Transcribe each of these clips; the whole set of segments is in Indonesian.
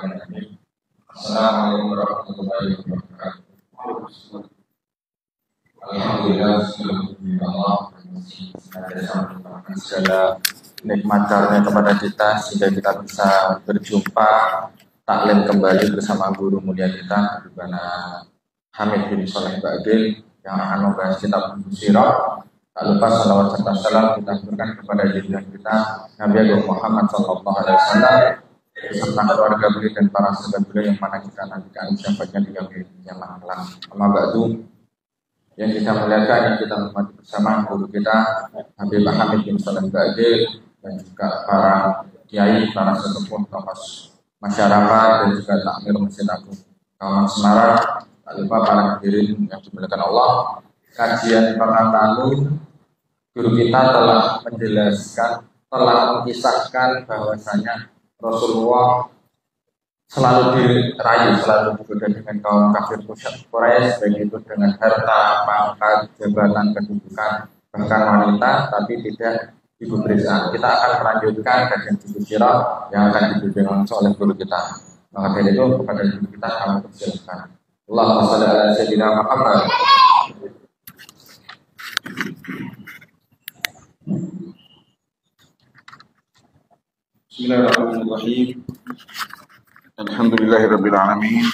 Bismillahirrahmanirrahim. Assalamualaikum warahmatullahi wabarakatuh. Alhamdulillah, Allah masih senantiasa memberikan segala nikmat karunia kepada kita sehingga kita bisa berjumpa taklim kembali bersama guru mulia kita Bana Hamid bin Shaleh Bagil yang akan membahas kitab Sirah. Tak lupa salawat serta salam kita berikan kepada junjungan kita Nabi Agung Muhammad Sallallahu Alaihi Wasallam beserta keluarga beliau dan para sahabat beliau yang mana kita nantikan syafaatnya di yang kelak. Amma ba'du, yang kita muliakan, yang kita hormati bersama guru kita Habib Hamid bin Shaleh Bagil dan juga para kiai, para sesepuh, tokoh masyarakat dan juga takmir Masjid Agung Kauman Semarang. Tak lupa para hadirin yang dimuliakan Allah. Kajian pekan lalu guru kita telah menjelaskan, telah mengisahkan bahwasanya Rasulullah selalu dirayu, selalu digoda dengan kaum kafir Quraisy, baik itu dengan harta, pangkat, jabatan, kedudukan, bahkan wanita, tapi tidak digubriskan. Kita akan melanjutkan kajian buku sirah yang akan dibimbing langsung oleh guru kita. Maka dari itu kepada guru kita kami persilakan. Allahumma shalli ala sayyidina Muhammad. Bismillahirrahmanirrahim. Alhamdulillahirabbil alamin.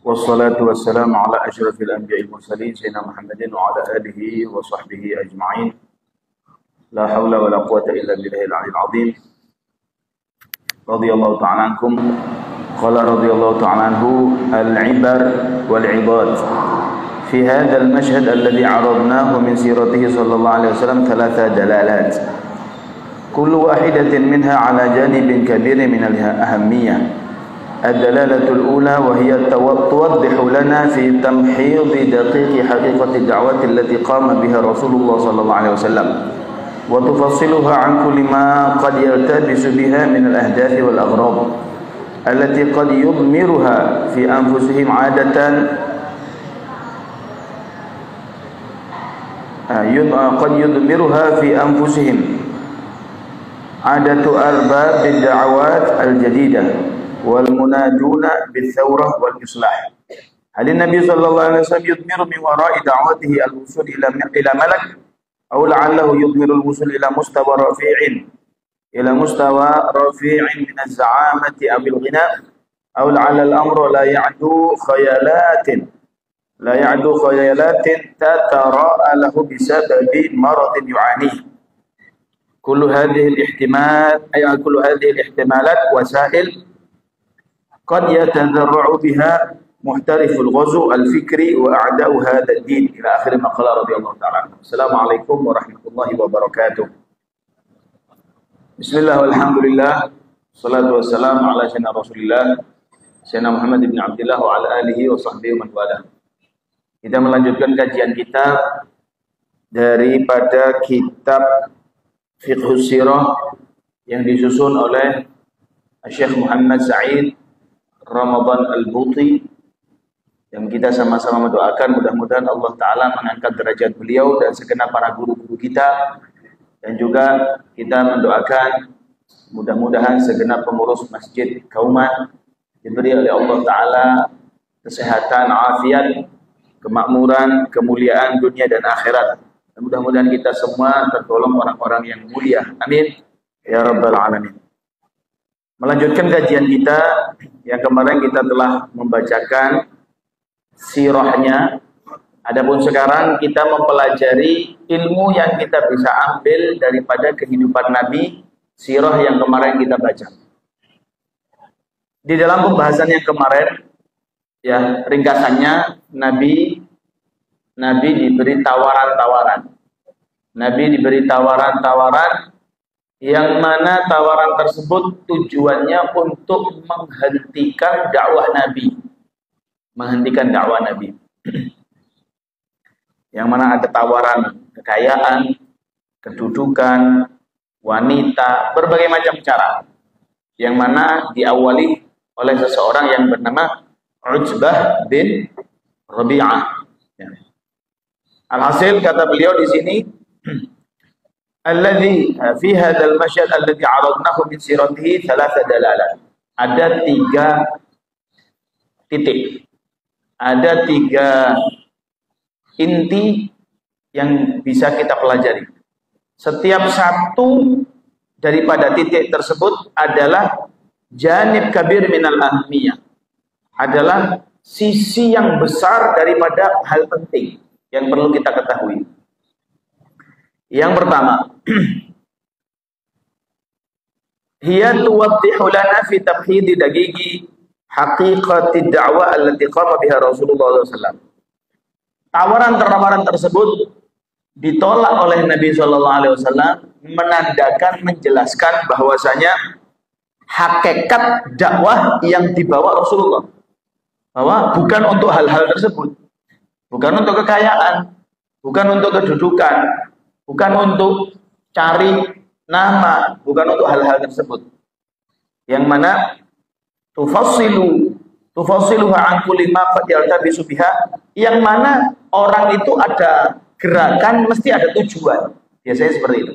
Wassalatu wassalamu ala asyrafil anbiya'il mursalin sayyidina Muhammadin wa ala alihi wa sahbihi ajma'in. La haula wala quwwata illa billahil aliyyil azim. Radhiyallahu ta'ala ankum. Qala radhiyallahu ta'ala anhu al-ibar wal 'ibad. في هذا المشهد الذي عرضناه من سيرته صلى الله عليه وسلم ثلاث دلالات كل واحدة منها على جانب كبير من الأهمية. الدلالة الأولى وهي توضح لنا في تمحيض دقيق حقيقة الدعوة التي قام بها رسول الله صلى الله عليه وسلم وتفصلها عن كل ما قد يلتبس بها من الأهداف والأغراض التي قد يضمرها في أنفسهم عادة قد يضمرها في أنفسهم عادة أرباب الدعوات الجديدة والمنادون بالثورة والإصلاح. هل النبي صلى الله عليه وسلم يضمر من وراء دعوته الوصول إلى ملك، أو لعله يضمر الوصول إلى مستوى رفيع من الزعامة أو الغناء، أو لعل الأمر لا يعدو خيالات تتراءى له بسبب مرض يعانيه. كل هذه الاحتمالات وسائل قد يتذرع بها محترف الغزو الفكري وأعداء هذا الدين إلى آخر ما قال رضي الله تعالى عنه. السلام عليكم ورحمة الله وبركاته. بسم الله والحمد لله والصلاة والسلام على سيدنا رسول الله سيدنا محمد بن عبد الله وعلى آله وصحبه ومن والاه. Kita melanjutkan kajian kita daripada kitab Fiqhus Sirah yang disusun oleh Syekh Muhammad Sa'id Ramadan Al-Buti, yang kita sama-sama mendoakan mudah-mudahan Allah Ta'ala mengangkat derajat beliau dan segenap para guru-guru kita, dan juga kita mendoakan mudah-mudahan segenap pengurus Masjid Kauman diberi oleh Allah Ta'ala kesehatan, afiat, kemakmuran, kemuliaan dunia dan akhirat. Dan mudah-mudahan kita semua tergolong orang-orang yang mulia. Amin ya rabbal alamin. Melanjutkan kajian kita yang kemarin kita telah membacakan sirahnya. Adapun sekarang kita mempelajari ilmu yang kita bisa ambil daripada kehidupan Nabi, sirah yang kemarin kita baca. Di dalam pembahasan yang kemarin, ya, ringkasannya Nabi diberi tawaran-tawaran. Nabi diberi tawaran-tawaran yang mana tawaran tersebut tujuannya untuk menghentikan dakwah Nabi. Menghentikan dakwah Nabi. Yang mana ada tawaran kekayaan, kedudukan, wanita, berbagai macam cara. Yang mana diawali oleh seseorang yang bernama Utbah bin Rabi'ah. Ya. Alhasil kata beliau di sini, alladhi fi hadzal masyhad alladhi 'aradnahu min siratihi thalatha dalalat. ada 3 titik. Ada 3 inti yang bisa kita pelajari. Setiap satu daripada titik tersebut adalah janib kabir minal ahmiyah. Adalah sisi yang besar daripada hal penting yang perlu kita ketahui. Yang pertama, hiya tuwaddihu lana fi tabhidi dagigi haqiqati da'wah allati qama biha Rasulullah SAW. Tawaran tersebut ditolak oleh Nabi SAW, menandakan, menjelaskan bahwasanya hakikat dakwah yang dibawa Rasulullah, bahwa bukan untuk hal-hal tersebut, bukan untuk kekayaan, bukan untuk kedudukan, bukan untuk cari nama, bukan untuk hal-hal tersebut. Yang mana tufassiluha an kulli ma qad yaltabisu biha, yang mana orang itu ada gerakan mesti ada tujuan. Biasanya seperti itu.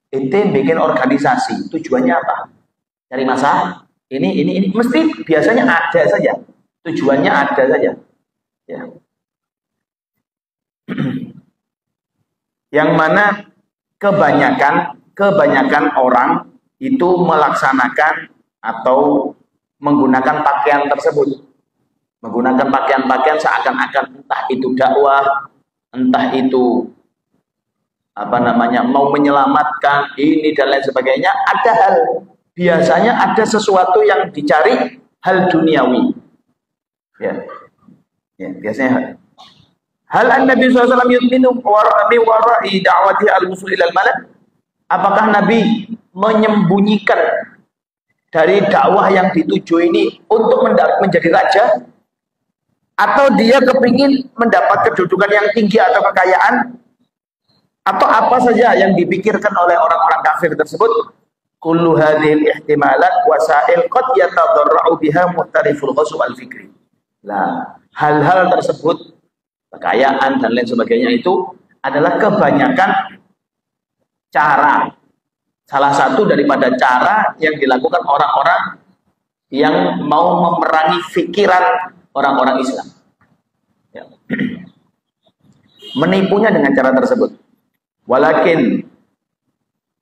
Ente bikin organisasi, tujuannya apa? Cari masalah. Ini mesti biasanya ada saja. Tujuannya ada saja. Ya. Yang mana kebanyakan orang itu melaksanakan atau menggunakan pakaian tersebut, menggunakan pakaian-pakaian seakan-akan entah itu dakwah, entah itu mau menyelamatkan ini dan lain sebagainya. Ada hal, biasanya ada sesuatu yang dicari, hal duniawi. Ya, biasanya hal an-Nabi SAW yutminu min wara'i da'wati al-wusul ilal malak. Apakah Nabi menyembunyikan dari dakwah yang dituju ini untuk menjadi raja, atau dia kepingin mendapat kedudukan yang tinggi atau kekayaan, atau apa saja yang dipikirkan oleh orang-orang kafir tersebut? Kullu hadhil ihtimalat wasail qad yatadarra'u biha muhtariful ghasw al-fikri. Nah, hal-hal tersebut, kekayaan dan lain sebagainya, itu adalah kebanyakan cara, salah satu daripada cara yang dilakukan orang-orang yang mau memerangi pikiran orang-orang Islam. Ya. Menipunya dengan cara tersebut. Walakin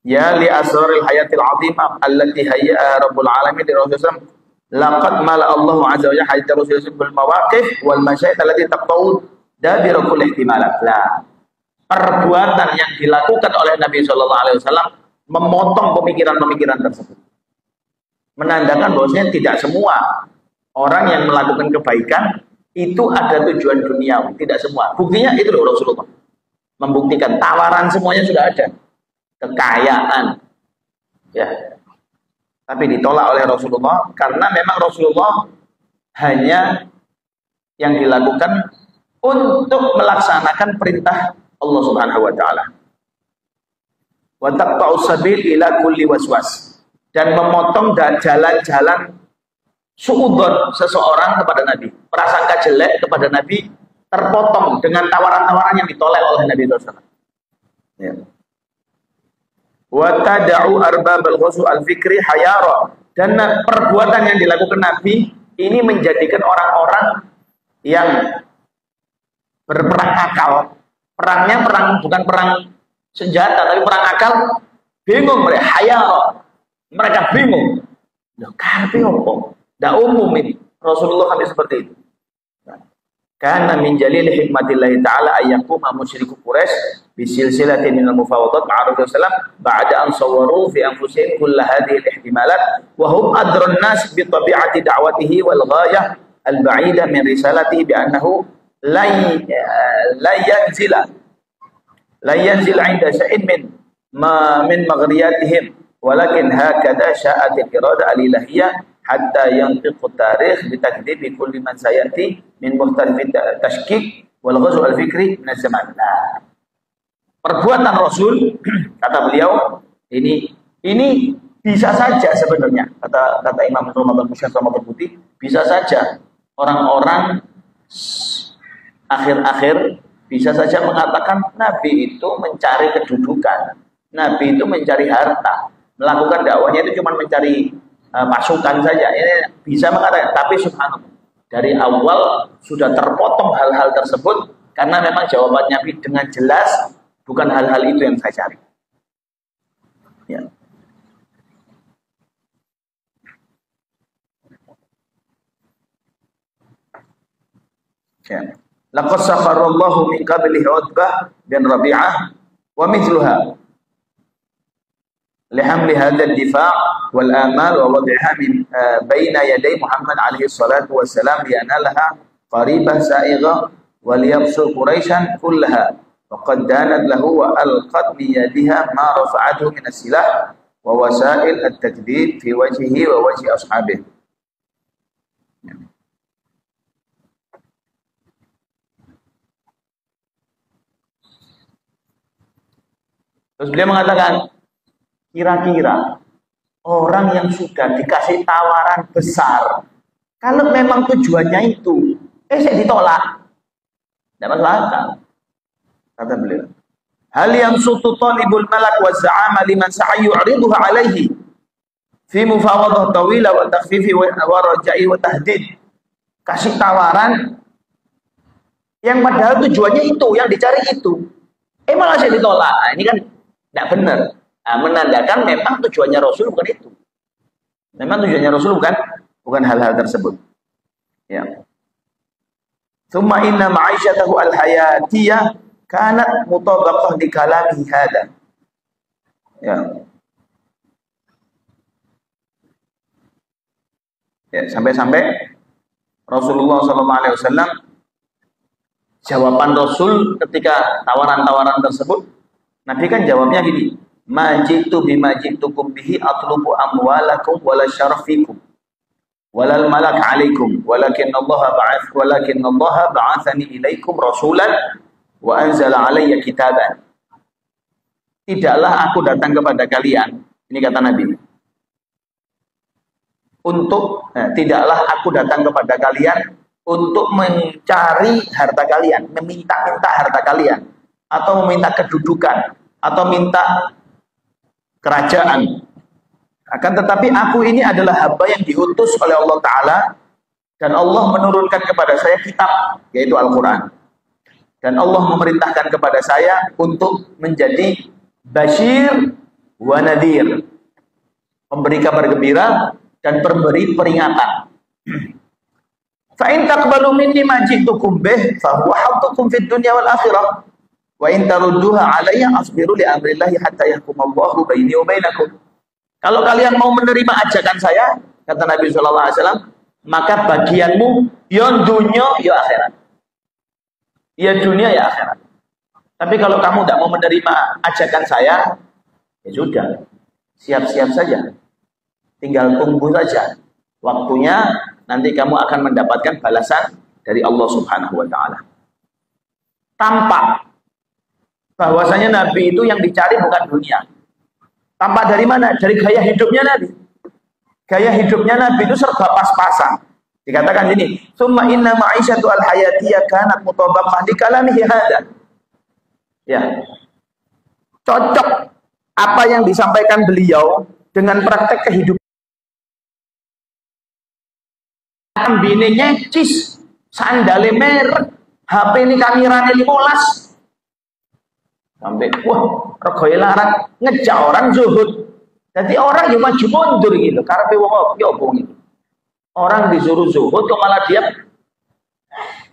ya li asraril hayatil azimah allati hayya rabbul alamin li Rasulullah, laqad mala Allahu azza wa jalla hayat Rasulullah bil mawaqif wal masyayikh allati taqta'u dabira kulli ihtimalat. Lah, perbuatan yang dilakukan oleh Nabi sallallahu alaihi wasallam memotong pemikiran-pemikiran tersebut, menandakan bahwasanya tidak semua orang yang melakukan kebaikan itu ada tujuan duniawi, tidak semua. Buktinya itu loh, Rasulullah membuktikan tawaran semuanya sudah ada, kekayaan, ya, tapi ditolak oleh Rasulullah karena memang Rasulullah hanya yang dilakukan untuk melaksanakan perintah Allah Subhanahu wa taala. Wa taqta'u sabil ila kulli waswas, dan memotong jalan-jalan suudzon seseorang kepada Nabi, prasangka jelek kepada Nabi terpotong dengan tawaran-tawaran yang ditolak oleh Nabi SAW. Ya. Wa tad'u arbabal ghusl al-fikri hayara, dan perbuatan yang dilakukan Nabi ini menjadikan orang-orang yang berperang akal, perangnya bukan perang senjata tapi perang akal, bingung mereka, hayara, mereka bingung. Loh, karepe opo? Ndak umum ini. Rasulullah kami seperti itu. Karena min jalil hikmatillahi ta'ala ayyakuma musyriku Quraisy bisilsilatin minal mufawadat ma'a Rasulullah ba'da an sawwaru fi anfusihim kull hadhihi al-ihtimalat wa hum adrun nas bi tabi'ati da'watihi wal ghayah al-ba'ida min risalatihi bi annahu la yanzila 'inda shay'in min maghriyatihim walakin hakadha sya'at al-irada al-ilahiyyah hatta yantiqu tarikh bitakdzibi kulli man sayati min mukhtalif tashkik wal ghazw al fikri min zaman. Nah, perbuatan Rasul kata beliau ini bisa saja sebenarnya, kata Imam Ramadan Musyaf Ramadan Putih, bisa saja orang-orang akhir-akhir bisa saja mengatakan Nabi itu mencari kedudukan, Nabi itu mencari harta, melakukan dakwahnya itu cuma mencari pasukan saja. Ini bisa mengatakan, tapi subhanallah, dari awal sudah terpotong hal-hal tersebut karena memang jawabannya dengan jelas bukan hal-hal itu yang saya cari. Ya. Ya. Laqad sakharallahu min qablihi Utbah bin Rabi'ah wa mithluha lihamli hadha ad-difa' wal amal wa wad'iha min baina yaday Muhammad alaihi salatu wassalam liyanalaha qaribah sa'ighah wa liyabsu Quraisyan kullaha wa qad danat lahu wa alqat bi yadiha ma rafa'athu min as-silah wa wasail at-takdzib fi wajhihi wa wajhi ashabihi. Terus beliau mengatakan, kira-kira orang yang sudah dikasih tawaran besar, kalau memang tujuannya itu, saya ditolak, tidak masuk akal. Kata beliau, hal yang sutu talibul malak wa za'ama liman sa'ayu'riduha alaihi fi mufawadah tawila wa takhfifi wa raja'i wa tahdid. Kasih tawaran yang padahal tujuannya itu, yang dicari itu, malah saya ditolak. Nah, ini kan tidak benar. Nah, menandakan memang tujuannya Rasul bukan itu. Memang tujuannya Rasul bukan hal-hal tersebut. Ya. Tsumma inna ma'isyatahu al-hayatiyah kanat mutabaqah di kalamihi hada. Ya. Ya, sampai-sampai Rasulullah SAW, jawaban Rasul ketika tawaran-tawaran tersebut, Nabi kan jawabnya gini, majitu bimajitukum bihi atlubu amwalakum wala syarafikum walal malak alaikum walakin Allah ba'athani ilaikum rasulan wa anzala alayya kitaban. Tidaklah aku datang kepada kalian, ini kata Nabi, tidaklah aku datang kepada kalian untuk mencari harta kalian, meminta-minta harta kalian, atau meminta kedudukan, atau minta kerajaan. Akan tetapi aku ini adalah hamba yang diutus oleh Allah Ta'ala, dan Allah menurunkan kepada saya kitab, yaitu Al-Quran. Dan Allah memerintahkan kepada saya untuk menjadi Bashir wa Nadir, pemberi kabar gembira dan pemberi peringatan. Fa in taqbalu minni ma ji'tukum bih fa huwa haddukum fid dunya wal akhirah. Wa in tarudduha alayya asbiru li amrillahi hatta yahkumallahu baini wa bainakum. Kalau kalian mau menerima ajakan saya, kata Nabi sallallahu alaihi wasallam, maka bagianmu ya dunya ya akhirat. Ya dunia ya akhirat. Tapi kalau kamu tidak mau menerima ajakan saya, ya sudah, siap-siap saja. Tinggal tunggu saja. Waktunya nanti kamu akan mendapatkan balasan dari Allah Subhanahu wa taala. Tampak bahwasanya Nabi itu yang dicari bukan dunia. Tampak dari mana? Dari gaya hidupnya Nabi. Gaya hidupnya Nabi itu serba pas-pasan. Dikatakan ini, "Tsumma inna ma'isyatu al-hayatiyah kanat mutabaqah li kalamihi hada." Ya. Cocok apa yang disampaikan beliau dengan praktek kehidupan. Ambine nyecis, sandale merek, HP ini kameranya 15. Sampai wah, regoe larat ngejak orang zuhud. Jadi orang yang maju mundur gitu, karepe wong yo gitu. Orang disuruh zuhud kok malah dia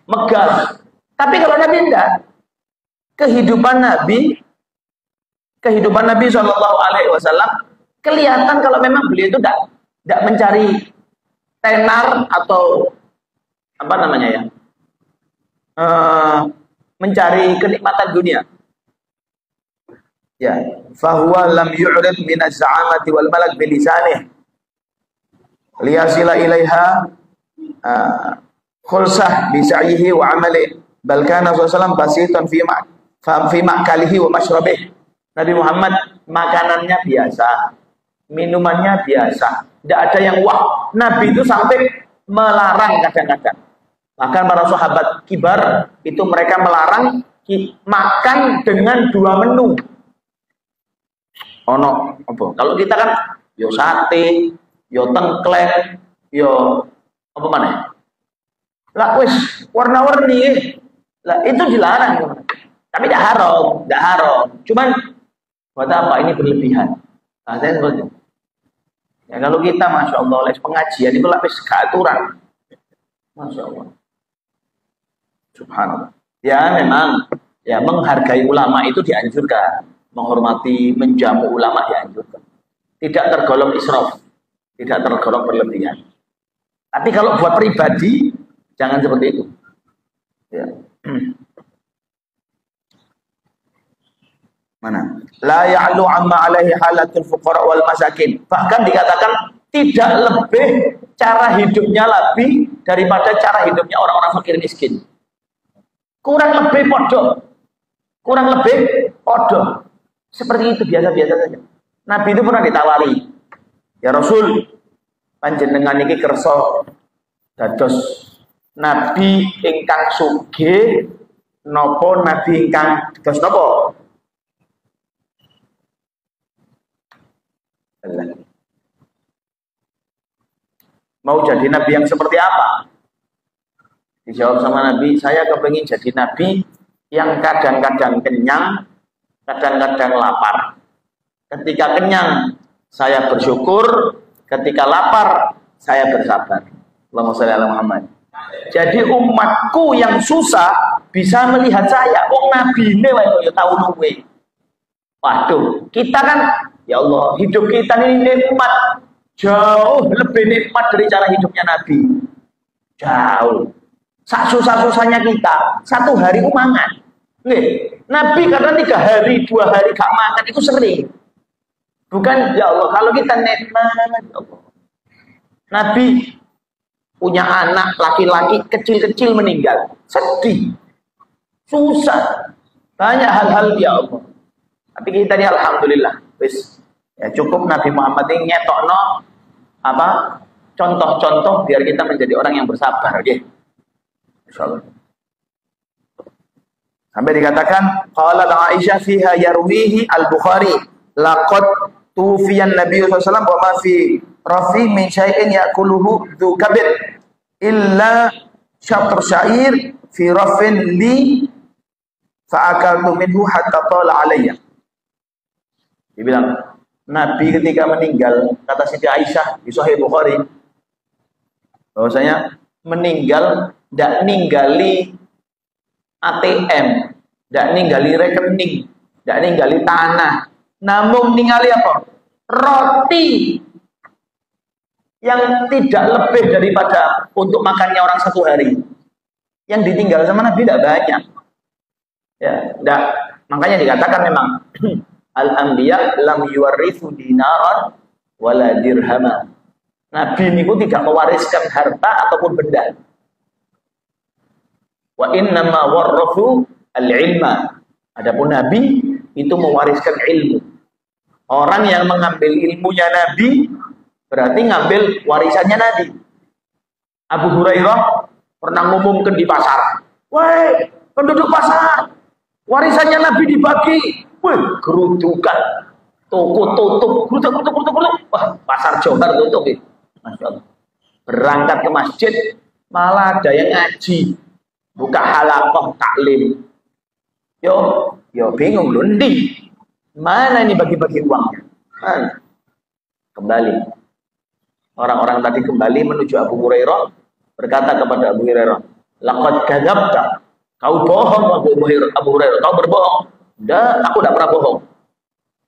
megah. Tapi kalau Nabi enggak. Kehidupan Nabi Shallallahu Alaihi Wasallam kelihatan kalau memang beliau itu tidak mencari tenar atau apa namanya ya, mencari kenikmatan dunia. Ya, fahuwa lam yu'rid min az-za'amati wal malak bilisanih liyasila ilaiha khulsah bisa'ihi wa amali bal kana sallallahu basitan fi ma'kalihi wa mashrabih. Nabi Muhammad makanannya biasa, minumannya biasa, tidak ada yang wah. Nabi itu sampai melarang kadang-kadang. Bahkan para sahabat kibar itu mereka melarang makan dengan 2 menu. Ono apa? Kalau kita kan yo sate, yo tengklek, yo apa mana? Lah wis warna-warni. Lah itu dilarang. Tapi tidak haram. Cuman buat apa? Ini berlebihan. Nah, saya seperti itu. Ya kalau kita Masya Allah oleh pengajian itu lapis keaturan. Masya Allah. Subhanallah. Ya memang ya menghargai ulama itu dianjurkan. Menghormati, menjamu ulama dianjurkan. Tidak tergolong israf. Tidak tergolong berlebihan. Tapi kalau buat pribadi, jangan seperti itu. Ya. Mana? La ya'lu amma alaihi halatul fuqara wal masakin. Bahkan dikatakan tidak lebih cara hidupnya Nabi daripada cara hidupnya orang-orang fakir miskin. Kurang lebih podo. Seperti itu biasa-biasa saja. Nabi itu pernah ditawari, ya Rasul, panjenengan iki kersa dados nabi ingkang sugih napa nabi ingkang dados napa? Mau jadi nabi yang seperti apa? Dijawab sama Nabi, saya kepingin jadi nabi yang kadang-kadang kenyang, kadang-kadang lapar. Ketika kenyang, saya bersyukur. Ketika lapar, saya bersabar. Allahumma sholli ala Muhammad. Jadi umatku yang susah bisa melihat saya. Oh nabi ini wae tahu luwe. Waduh, kita kan ya Allah, hidup kita ini nikmat. Jauh lebih nikmat dari cara hidupnya Nabi. Jauh. Sak susah-susahnya kita, satu hari umangan. Nabi karena 3 hari, 2 hari gak makan itu sering. Bukan ya Allah, kalau kita nikmat ya Allah. Nabi punya anak laki-laki kecil-kecil meninggal. Sedih. Susah. Banyak hal-hal ya Allah. Tapi kita ini alhamdulillah. Wis ya cukup Nabi Muhammad ini nyetokno apa contoh-contoh biar kita menjadi orang yang bersabar, oke? Insyaallah. Sampai dikatakan qala Aisyah fiha yarwihi al-Bukhari laqad tufiyan Nabi sallallahu alaihi wasallam wa ma fi rafi min syai'in ya'kuluhu dzu kabid illa syatr syair fi rafin li fa akaltu minhu hatta tala alayya. Dibilang Nabi ketika meninggal, kata Siti Aisyah di Sahih Bukhari, bahwasanya meninggal tidak ninggali ATM, tidak ninggali rekening, tidak ninggali tanah, namun ninggali apa? Roti yang tidak lebih daripada untuk makannya orang satu hari. Yang ditinggal sama Nabi tidak banyak. Ya, tidak. Makanya dikatakan memang al-anbiya lam yuwarithu dinaran wala dirhama. Nabi niku tidak mewariskan harta ataupun benda. Wa innama warrathu al-ilma. Adapun Nabi itu mewariskan ilmu. Orang yang mengambil ilmunya Nabi berarti ngambil warisannya Nabi. Abu Hurairah pernah ngumumkan di pasar, "Woi, penduduk pasar, warisannya Nabi dibagi." Wih, gerudukan, toko tutup, gerutuk. Wah, pasar Johar tutup ya. Masya Allah. Berangkat ke masjid, malah ada yang ngaji, buka halakoh taklim. Yo bingung loh, mana ini bagi-bagi uangnya? Kembali. Orang-orang tadi kembali menuju Abu Hurairah, berkata kepada Abu Hurairah, "Laqad kadzabta." Kau bohong Abu Hurairah, kau berbohong. Enggak, aku tidak pernah bohong.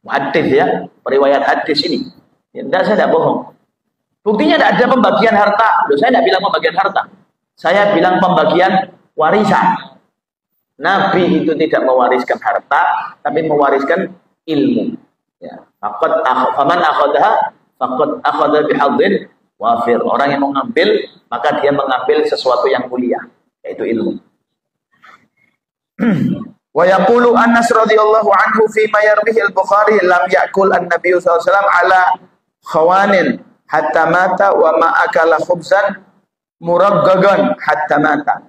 Hadis ya, periwayat hadis ini. Ya, enggak, saya tidak bohong. Buktinya tidak ada pembagian harta. Loh, saya tidak bilang pembagian harta. Saya bilang pembagian warisan. Nabi itu tidak mewariskan harta, tapi mewariskan ilmu. Ya, faman akhadha faqad akhadha bihadzin wafir. Orang yang mengambil, maka dia mengambil sesuatu yang mulia, yaitu ilmu. Wa yaqulu Anas radhiyallahu anhu fi ma yarwihi al-Bukhari lam ya'kul an-nabiy sallallahu alaihi wasallam ala khawanin hatta mata wa ma akala khubzan muraggagan hatta mata.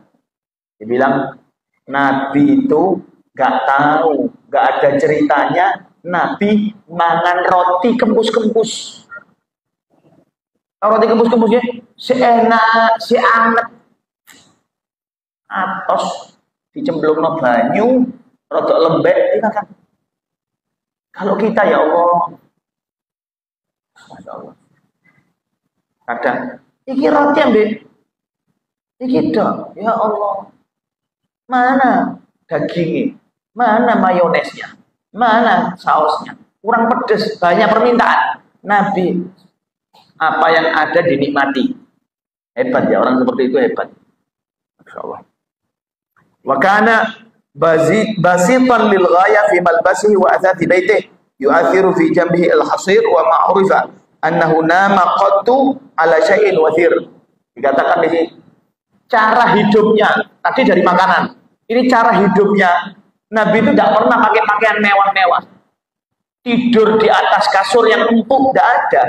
Dibilang Nabi itu gak tahu, gak ada ceritanya Nabi mangan roti kempus-kempus. Roti kempus-kempusnya si enak, si anget. Atos dicemplungno banyu, rodok lembek dimakan. Kalau kita ya Allah, Masya Allah. Kadang iki roti ambek iki dok, ya Allah. Mana dagingnya? Mana mayonesnya? Mana sausnya? Kurang pedes, banyak permintaan. Nabi, apa yang ada dinikmati. Hebat ya, orang seperti itu hebat. Masya Allah. Wa kana basitan lil ghaya fi malbasihi wa athati baitihi yu'athiru fi jambihi al-hasir wa ma'rufa annahu nama qattu ala syai'in wathir. Dikatakan di sini cara hidupnya tadi dari makanan. Ini cara hidupnya. Nabi itu tidak pernah pakai pakaian mewah-mewah. Tidur di atas kasur yang empuk tidak ada.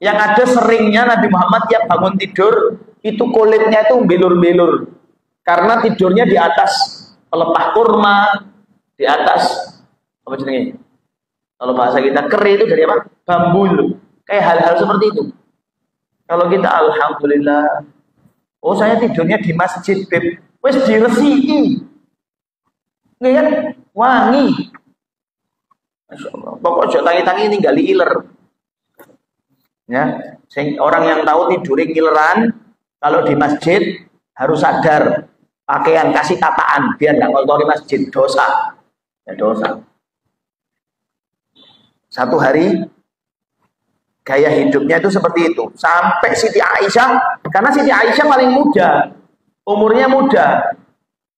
Yang ada seringnya Nabi Muhammad tiap bangun tidur itu kulitnya itu belur-belur. Karena tidurnya di atas pelepah kurma, di atas apa jenenge? Kalau bahasa kita keri itu dari apa? Bambu. Kayak hal-hal seperti itu. Kalau kita alhamdulillah, oh saya tidurnya di masjid, Beb. Wes diresiki. Lihat wangi. Masya Allah. Pokoknya tangi-tangi ninggali iler. Ya, orang yang tahu tidur ileran kalau di masjid harus sadar pakaian kasih tataan biar nggak kotori masjid, dosa. Ya dosa. Satu hari gaya hidupnya itu seperti itu. Sampai Siti Aisyah, karena Siti Aisyah paling muda, umurnya muda,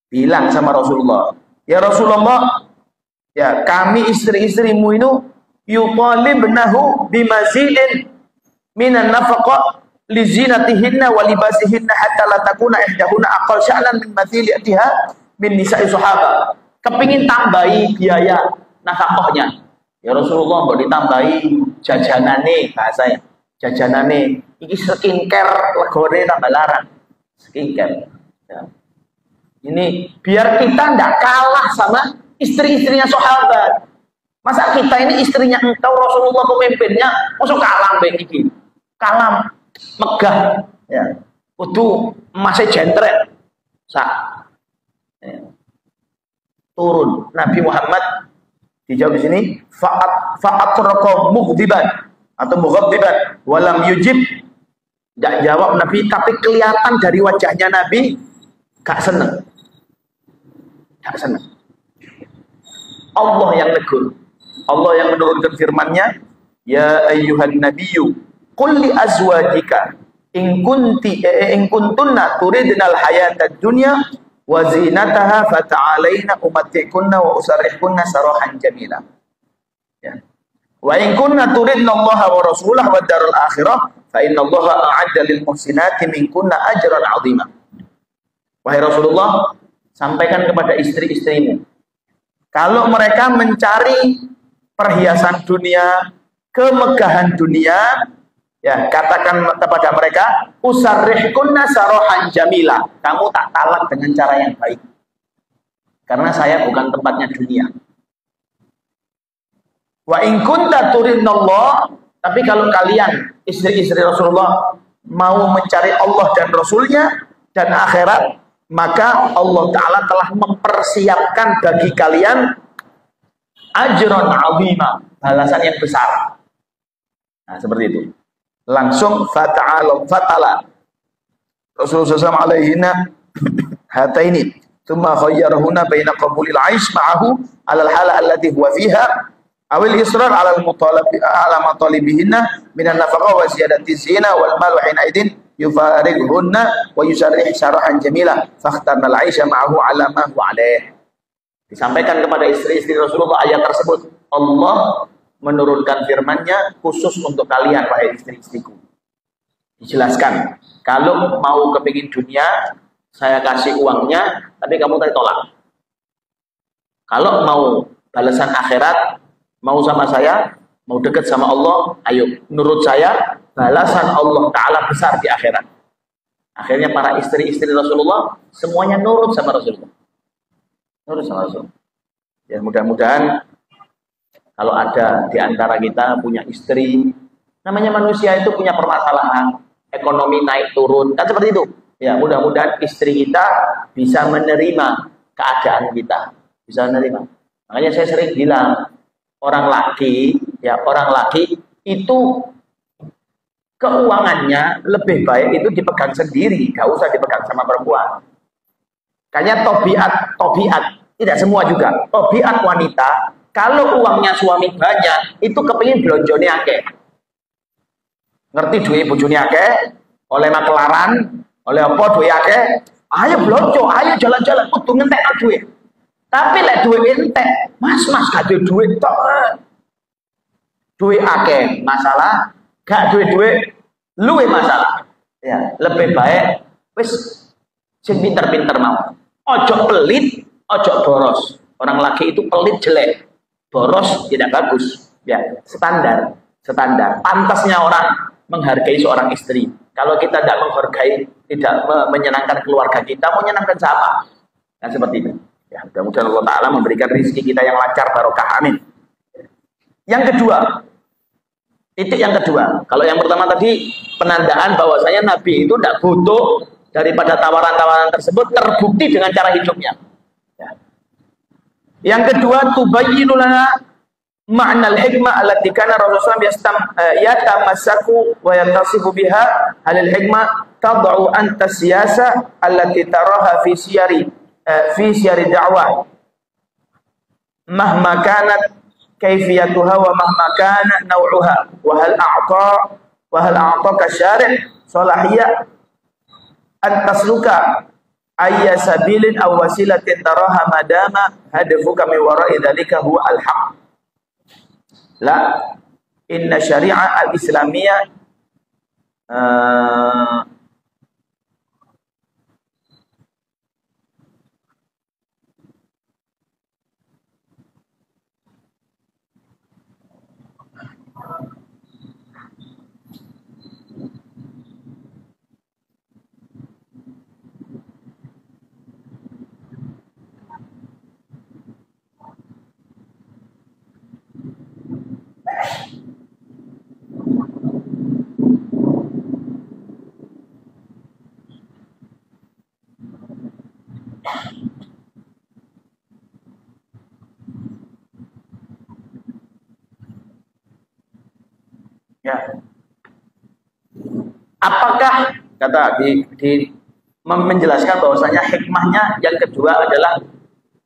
bilang sama Rasulullah, ya Rasulullah, ya kami istri-istrimu itu yutalibnahu bimazidin minan nafaqah li zinatihinna wa libasihinna hatta la takuna ihdahuna aqal sya'lan min mathilatiha min nisa'i sahabat. Kepingin tambahi biaya nafkahnya. Ya Rasulullah mau ditambahi jajanane, bahasa ya. Jajanane iki skincare legone tambah larang. Skincare. Ya. Ini biar kita ndak kalah sama istri-istrinya sahabat. Masa kita ini istrinya engkau Rasulullah pemimpinnya, masuk kalah baik iki. Kalam megah ya kudu masih jentret ya. Turun Nabi Muhammad dijawab di sini fa'at raqam mughdiban atau mughdiban walam yujib, enggak jawab Nabi tapi kelihatan dari wajahnya Nabi gak seneng. Allah yang negur, Allah yang menurunkan firman-Nya, ya ayyuhan nabiyyu qul li azwajika in kuntunna turidnal hayatad dunya wa zinataha fata'alaina umatti'kunna wa usarrihkunna sarahan jamila. Ya. Wa in kunna turidna Allah wa rasulahu wad daral akhirah fa innallaha a'adda lil muhsinati minkunna ajran 'azima. Wahai Rasulullah, sampaikan kepada istri-istrimu, kalau mereka mencari perhiasan dunia, kemegahan dunia, ya katakan kepada mereka, usarrihkunna sarahan jamila. Kamu tak talak dengan cara yang baik. Karena saya bukan tempatnya dunia. Wa in kunta turidnallah, tapi kalau kalian istri-istri Rasulullah mau mencari Allah dan Rasulnya dan akhirat, maka Allah Ta'ala telah mempersiapkan bagi kalian ajran 'azima, balasan yang besar. Nah, seperti itu. Langsung fatala Rasulullah SAW alaihina hataini thumma khayyarahuna baina qabulil 'aish ma'ahu 'ala al-hala allati huwa fiha awil israr 'ala al-mutalab 'ala matalibihinna minan nafaqah wa ziyadati zina wal mal wa hinaidin yufariguhunna wa yusarrih sarahan jamila fakhtarna al-'aisha ma'ahu 'ala ma huwa 'alaih. Disampaikan kepada istri-istri Rasulullah ayat tersebut. Allah menurunkan firman-Nya khusus untuk kalian wahai istri-istriku. Dijelaskan, kalau mau kepingin dunia, saya kasih uangnya, tapi kamu tadi tolak. Kalau mau balasan akhirat, mau sama saya, mau dekat sama Allah, ayo, menurut saya balasan Allah Ta'ala besar di akhirat. Akhirnya para istri-istri Rasulullah semuanya nurut sama Rasulullah. Nurut sama Rasulullah. Ya mudah-mudahan kalau ada di antara kita punya istri Namanya manusia itu punya permasalahan, ekonomi naik turun, kan seperti itu. Ya, mudah-mudahan istri kita bisa menerima keadaan kita, bisa menerima. Makanya saya sering bilang, orang laki itu keuangannya lebih baik itu dipegang sendiri, gak usah dipegang sama perempuan. Kayaknya tobiat, tidak semua juga. Tobiat wanita, kalau uangnya suami banyak, itu kepingin belonjone akeh. Ngerti duit bojone akeh, oleh makelaran, oleh apa duit akeh, ayo belonjo, ayo jalan-jalan, kudu ngentek duit. Tapi lek duit entek, mas gak ada duit tok. Duit akeh masalah, gak duit luwe masalah. Ya, lebih baik wis sing pinter-pinter mau. Ojo pelit, ojo boros. Orang laki itu pelit jelek, boros tidak bagus. Ya, standar. Pantasnya orang menghargai seorang istri. Kalau kita tidak menghargai, tidak menyenangkan keluarga kita, mau menyenangkan siapa? Nah, seperti itu. Ya, mudah-mudahan Allah Ta'ala memberikan rezeki kita yang lancar, barokah, amin. Yang kedua, titik yang kedua. Kalau yang pertama tadi, penandaan bahwasanya Nabi itu tidak butuh daripada tawaran-tawaran tersebut, terbukti dengan cara hidupnya. Ya. Yang kedua, tubayyinu lana ma'nal hikmah allati kana Rasulullah yatamassaku wa yantasifu biha halil hikmah tad'u anta siyasa allati taraha fi siyari da'wah mahma kanat kaifiyatuha wa mahma kana naw'uha wa hal a'taka syari' salahiyah antasluka ayya sabilin aw wasilatin taraha madama hadafuka min wara'i dzalika huwa al-haq. La inna syari'a al-islamiyah ya. Apakah kata menjelaskan bahwasanya hikmahnya yang kedua adalah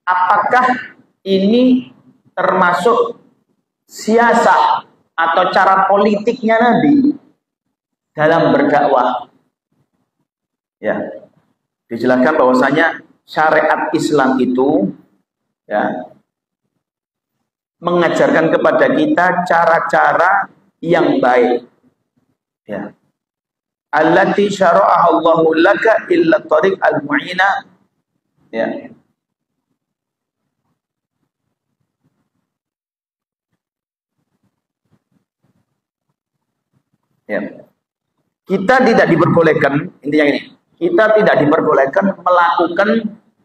apakah ini termasuk siasat atau cara politiknya Nabi dalam berdakwah? Ya, dijelaskan bahwasanya syariat Islam itu ya mengajarkan kepada kita cara-cara yang baik. Ya. Allati syara'aha Allahu laka illa tariq al-mu'ina. Ya. Ya. Kita tidak diperbolehkan, intinya ini. Kita tidak diperbolehkan melakukan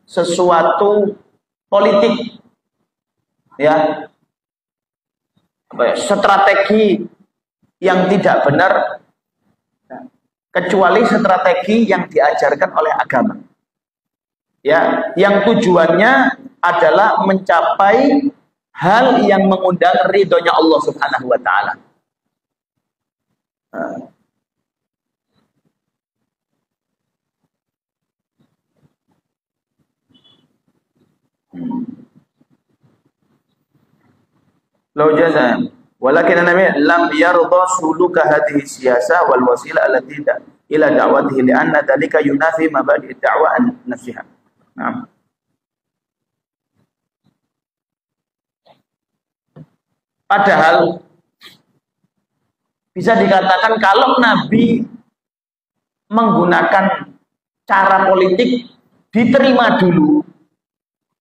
sesuatu politik. Ya. Strategi yang tidak benar kecuali strategi yang diajarkan oleh agama. Ya, yang tujuannya adalah mencapai hal yang mengundang ridhonya Allah Subhanahu wa taala. Lau jaza walakin Nabi lam yarda suluka hadhihi siyasa wal wasila allati ila da'watihi li'anna dhalika yunafi mabadi' ad-da'wa an nafsiha. Naam. Padahal bisa dikatakan kalau Nabi menggunakan cara politik diterima dulu.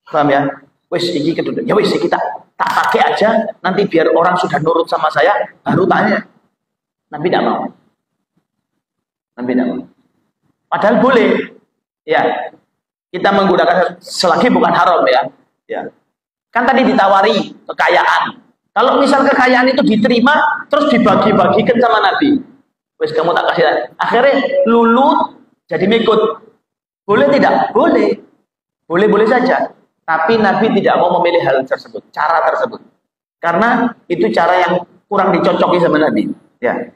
Paham ya? Wis iki keduduk. Ya wis kita tak pakai aja, nanti biar orang sudah nurut sama saya, baru tanya. Nabi tidak mau. Nabi tidak mau. Padahal boleh. Ya. Kita menggunakan selagi bukan haram ya. Ya. Kan tadi ditawari kekayaan, Kalau misal kekayaan itu diterima, terus dibagi-bagikan sama Nabi. Wes kamu tak kasih. Akhirnya lulut jadi mekut. Boleh tidak? Boleh. Boleh-boleh saja. Tapi Nabi tidak mau memilih hal tersebut, cara tersebut. Karena itu cara yang kurang dicocoki sama Nabi. Ya.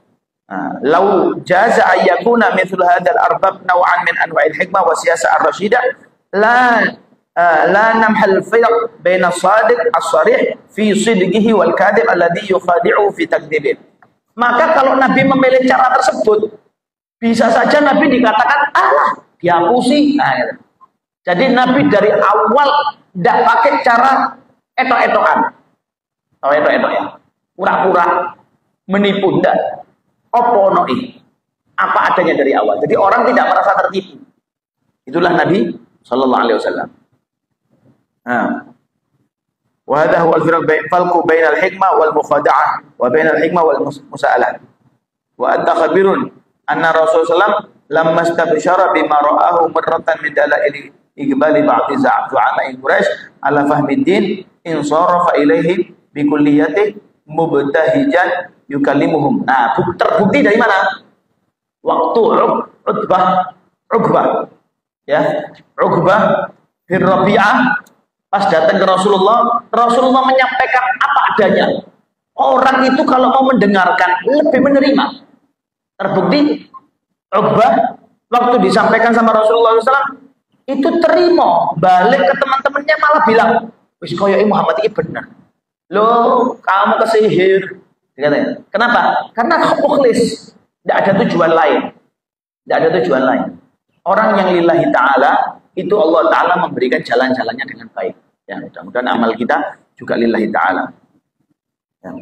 Lau jaza ayyakuna mithlu hadzal arbab naw'an min anwa'il hikmah wa siyasah ar-rasyidah la namhal firq baina as-sadiq as-sarih fi sidqihi wal kadhib alladhi yukhadi'u fi takdzibih. Maka kalau Nabi memilih cara tersebut, bisa saja Nabi dikatakan alah dihapusi. Nah, gitu. Jadi Nabi dari awal tidak pakai cara etok-etokan. Tahu etok-etok ya? Pura-pura menipu ndak. Opo noi, apa adanya dari awal. Jadi orang tidak merasa tertipu. Itulah Nabi Sallallahu Alaihi Wasallam. Wa hadha huwa al-farqu bainal hikmah wal mukhada'ah wa bainal hikmah wal musa'alah. Wa anta khabirun anna Rasulullah lamma istabshara bima ra'ahu marratan min dalail iqbali ba'd zu'ama'i Quraisy ala fahmi din in sarafa ilaihi bi kulliyati mubtahijan yukallimuhum. Nah, terbukti dari mana? Waktu Uqbah ya, Uqbah bin Rabi'ah pas datang ke Rasulullah menyampaikan apa adanya. Orang itu kalau mau mendengarkan lebih menerima. Terbukti Uqbah waktu disampaikan sama Rasulullah SAW itu terima, balik ke teman-temannya malah bilang, wis koyo Muhammad ini benar. Loh, kamu kesihir. Katanya. Kenapa? Karena mukhlis, tidak ada tujuan lain. Tidak ada tujuan lain. Orang yang lillahi ta'ala, itu Allah Ta'ala memberikan jalan-jalannya dengan baik. Ya, mudah-mudahan amal kita juga lillahi ta'ala. Ya.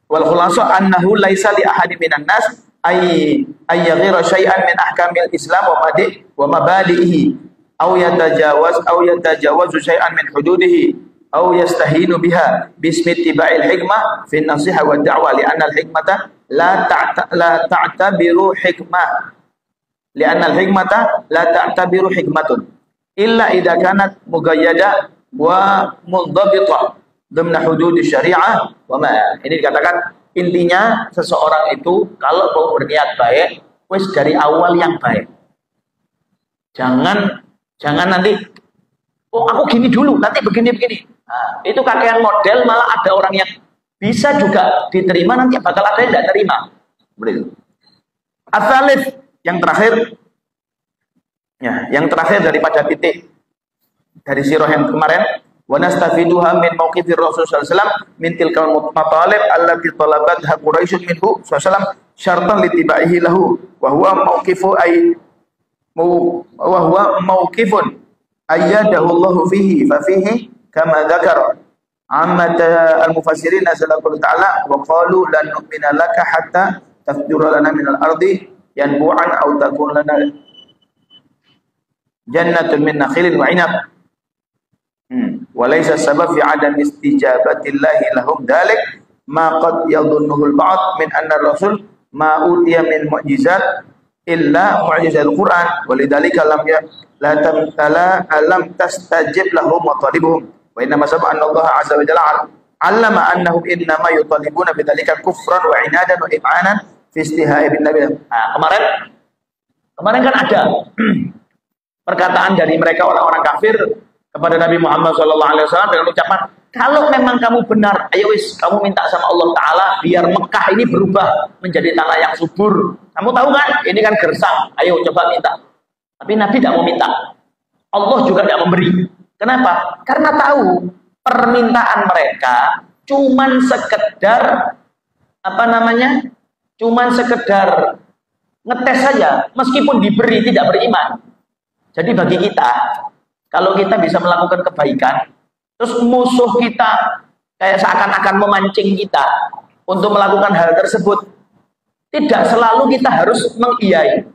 Wal khulasa annahu laisa li ahadi minan nas ay yaghira syai'an min ahkamil Islam wa mabadihi aw yatajawazu syai'an min hududihi أو يستهين بها باسم اتباع الحكمة في النصيحة والدعوة لأن الحكمة لا تعتبر حكمة حكمة إلا إذا كانت مقيدة ومنضبطة ضمن حدود الشريعة وما. Ini dikatakan intinya seseorang itu kalau mau berniat baik, wis dari awal yang baik. Jangan nanti aku gini dulu, nanti begini. Nah, itu kakean model, malah ada orang yang bisa juga diterima, nanti bakal ada yang tidak terima. Begitu. As-salif, yang terakhir, ya, yang terakhir daripada titik dari sirah yang kemarin, wa nastafiduha min mauqifi Rasul sallallahu alaihi wasallam min tilkal matalib allati talabatha Quraisy minhu sallallahu alaihi wasallam syartan litibaihi lahu wa huwa mauqifun ayyadahu Allahu fihi fa fihi kama dzakara ammat al-mufassirin sallallahu ta'ala wa qalu lan nu'mina laka hatta tafjura lana minal ardi yanbu'an aw takun lana jannatun min nakhilin wa 'inab wa laysa sabab fi 'adam istijabatillahi lahum dhalik ma qad yadhunnuhu al-ba'd min anna ar-rasul ma utiya min mu'jizat illa mu'jizal Qur'an walidzalika lam tastajib lahum wa talibuhum wa inna ma sab'a anna Allah azza wa jalla 'allama annahum innama yutalibuna bidzalika kufran wa inadan wa im'anan fi istihai bin nabi. Nah, kemarin kan ada perkataan dari mereka orang-orang kafir kepada Nabi Muhammad SAW dengan ucapan, kalau memang kamu benar, ayo wis kamu minta sama Allah Ta'ala biar Mekah ini berubah menjadi tanah yang subur. Kamu tahu kan, ini kan gersang, ayo coba minta. Tapi Nabi tidak mau minta, Allah juga tidak memberi. Kenapa? Karena tahu permintaan mereka cuman sekedar cuman sekedar ngetes saja, meskipun diberi tidak beriman. Jadi bagi kita, kalau kita bisa melakukan kebaikan, terus musuh kita kayak seakan-akan memancing kita untuk melakukan hal tersebut, tidak selalu kita harus mengiyai.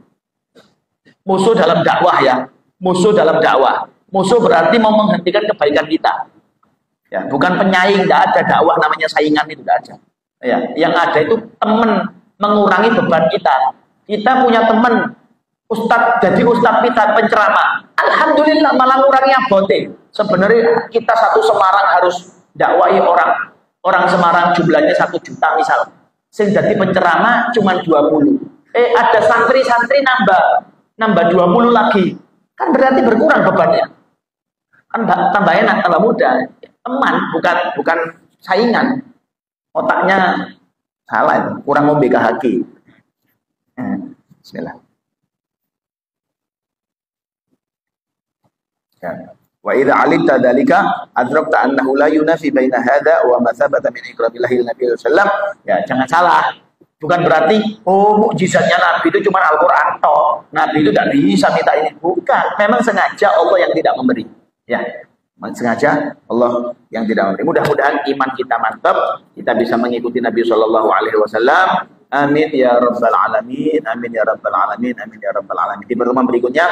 Musuh dalam dakwah ya, musuh dalam dakwah. Musuh berarti mau menghentikan kebaikan kita. Ya, bukan penyaing, tidak ada dakwah namanya saingan, itu tidak ada. Ya, yang ada itu teman mengurangi beban kita. Kita punya teman ustadz, jadi ustadz kita penceramah. Alhamdulillah malah ngurangi abote. Sebenarnya kita satu Semarang harus dakwahi orang Orang Semarang jumlahnya 1 juta misal. Sing dadi penceramah cuma 20. Ada santri-santri nambah 20 lagi. Kan berarti berkurang bebannya. Kan tambah enak, tambah mudah. Teman, bukan saingan. Otaknya salah, kurang ngombe kahaki. Bismillah. Ya. Wa idza 'alimta dzalika adrakta annahu la yunafi baina hadza wa ma thabata min ikramillahi Nabi sallallahu. Ya, jangan salah. Bukan berarti mukjizatnya Nabi itu cuma Al-Qur'an toh. Nabi itu tidak bisa minta ini. Bukan, memang sengaja Allah yang tidak memberi. Ya. Sengaja Allah yang tidak memberi. Mudah-mudahan iman kita mantap, kita bisa mengikuti Nabi sallallahu alaihi wasallam. Amin ya rabbal alamin. Amin ya rabbal alamin. Amin ya rabbal alamin. Di pertemuan berikutnya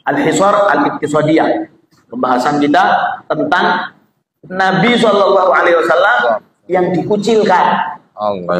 Al-Hisar Al-Iqtisadiyah. Pembahasan kita tentang Nabi SAW yang dikucilkan.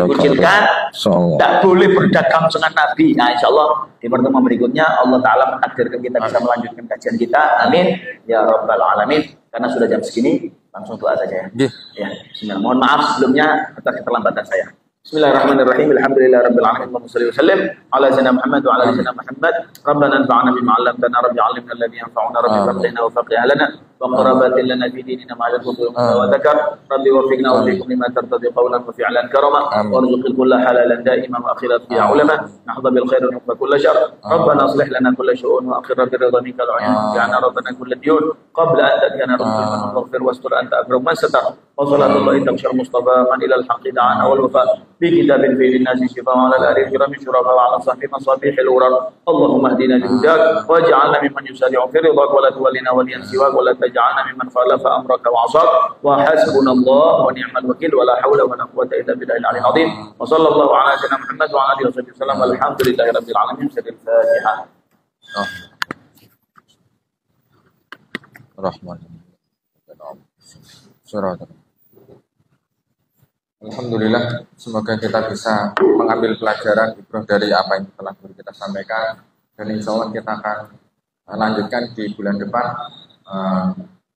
Dikucilkan, tidak boleh berdagang dengan Nabi. Nah, insya Allah di pertemuan berikutnya Allah Ta'ala menakdirkan kita bisa melanjutkan kajian kita. Amin. Ya Rabbal Alamin. Karena sudah jam segini, langsung doa saja ya. Ya, bismillah. Mohon maaf sebelumnya atas keterlambatan saya. Bismillahirrahmanirrahim. Alhamdulillahirabbil alamin. Wa sallallahu wasallam ala sayyidina Muhammad wa ala ali sayyidina Muhammad. Rabbana anfa'na bima 'allamtana, rabbi 'allimna alladhi yanfa'una, rabbi faqihna wa faqih lana wa qarabatin lana fi dinina ma'al qudum wa dzakar. Rabbi waffiqna wa fiikum lima tartadi qawlan wa fi'lan karama warzuqil kulla halalan da'iman wa akhirat ya ulama. Nahdha bil khair wa nuqba kull syarr. Rabbana aslih lana kull syu'un wa akhir bi ridwanika al-'ayun. Ja'alna rabbana kull diyun qabla an ta'tiyana rabbana waghfir wastur anta akram man satar. Wa sallallahu tamshir mustafa man ila al-haqqi da'ana wal wafa. بكتاب في الناس شفاء وعلى الآل الكرام شرفاء وعلى صحب مصابيح الورى اللهم اهدنا لهداك واجعلنا ممن يسارع في رضاك ولا تولنا وليا سواك ولا تجعلنا ممن خالف أمرك وعصاك وحسبنا الله ونعم الوكيل ولا حول ولا قوة إلا بالله العلي العظيم وصلى الله على سيدنا محمد وعلى آله وصحبه وسلم والحمد لله رب العالمين. سر الفاتحة. Alhamdulillah, semoga kita bisa mengambil pelajaran ibrah dari apa yang telah guru kita sampaikan, dan insya Allah kita akan lanjutkan di bulan depan.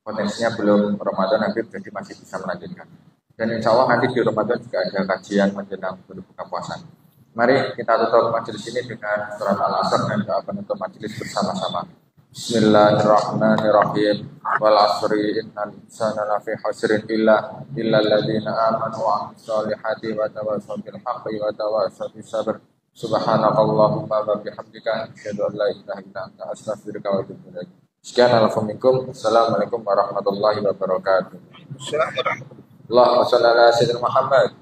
Potensinya belum Ramadan, nanti jadi masih bisa melanjutkan. Dan insya Allah nanti di Ramadan juga ada kajian menjelang berbuka puasa. Mari kita tutup majelis ini dengan surat Al-Asr dan doa penutup majelis bersama-sama. Bismillahirrahmanirrahim. Wal 'asri innal insana lafi khusrin illa alladziina aamanu wa 'amilus shalihati wa tawassaw bil haqqi wa tawassaw bis sabr. Subhanakallahumma wa bihamdika asyhadu an la ilaha illa anta astaghfiruka wa atubu ilaik. Sekian alaikum. Assalamualaikum warahmatullahi wabarakatuh. Allahumma shalli ala sayyidina Muhammad.